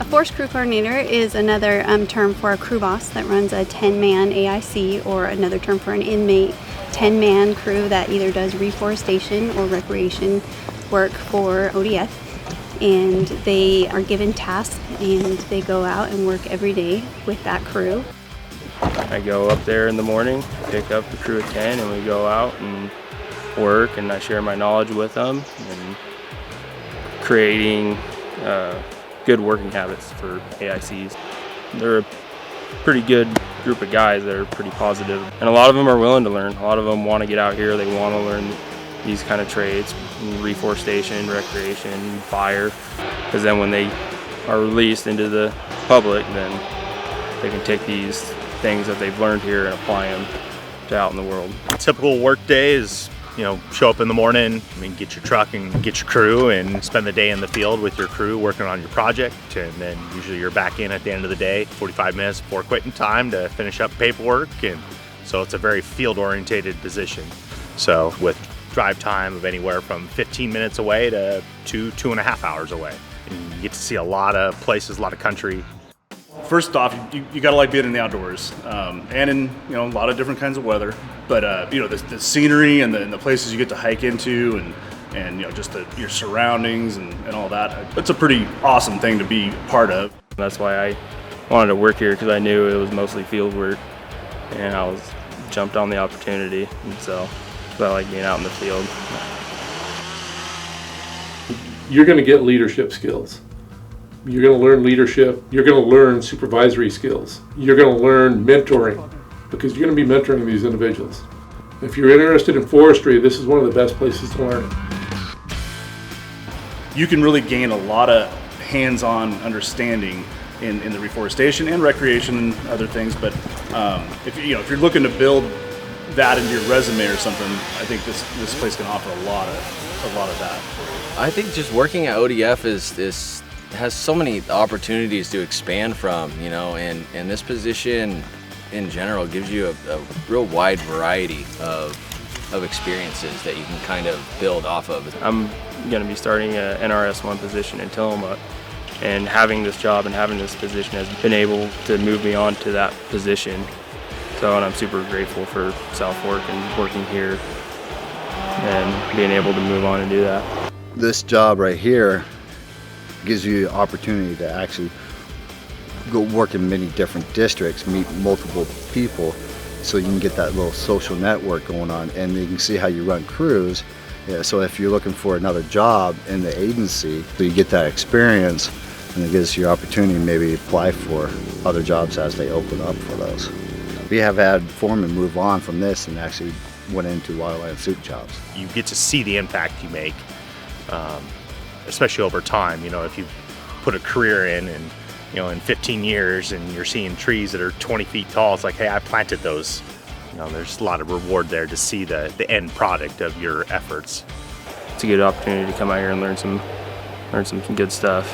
forest crew coordinator is another term for a crew boss that runs a 10-man AIC, or another term for an inmate 10-man crew that either does reforestation or recreation work for ODF. And they are given tasks and they go out and work every day with that crew. I go up there in the morning, pick up the crew at 10, and we go out and work, and I share my knowledge with them and creating good working habits for AICs. They're a pretty good group of guys that are pretty positive, and a lot of them are willing to learn. A lot of them want to get out here, they want to learn these kind of trades, reforestation, recreation, fire, because then when they are released into the public, then they can take these things that they've learned here and apply them to out in the world. A typical work day is, show up in the morning, get your truck and get your crew and spend the day in the field with your crew working on your project, and then usually you're back in at the end of the day, 45 minutes before quitting time to finish up paperwork, and so it's a very field-orientated position. So with drive time of anywhere from 15 minutes away to 2.5 hours away. And you get to see a lot of places, a lot of country. First off, you gotta like being in the outdoors, and in a lot of different kinds of weather. But the scenery and the places you get to hike into, and just your surroundings and all that. It's a pretty awesome thing to be part of. That's why I wanted to work here, because I knew it was mostly field work, and I jumped on the opportunity, and so I like being out in the field. You're going to get leadership skills. You're going to learn leadership. You're going to learn supervisory skills. You're going to learn mentoring, because you're going to be mentoring these individuals. If you're interested in forestry, this is one of the best places to learn. You can really gain a lot of hands-on understanding in the reforestation and recreation and other things. But if you're looking to build that into your resume or something, I think this place can offer a lot of that. I think just working at ODF has so many opportunities to expand from, and this position in general gives you a real wide variety of experiences that you can kind of build off of. I'm going to be starting a NRS1 position in Tillamook, and having this job and having this position has been able to move me on to that position. And I'm super grateful for South Fork and working here and being able to move on and do that. This job right here gives you the opportunity to actually go work in many different districts, meet multiple people, so you can get that little social network going on, and you can see how you run crews. Yeah, so if you're looking for another job in the agency, so you get that experience, and it gives you the opportunity to maybe apply for other jobs as they open up for those. We have had foremen move on from this and actually went into wildland suit jobs. You get to see the impact you make, especially over time. If you put a career in, and in 15 years, and you're seeing trees that are 20 feet tall, it's like, hey, I planted those. There's a lot of reward there to see the end product of your efforts. It's a good opportunity to come out here and learn some good stuff.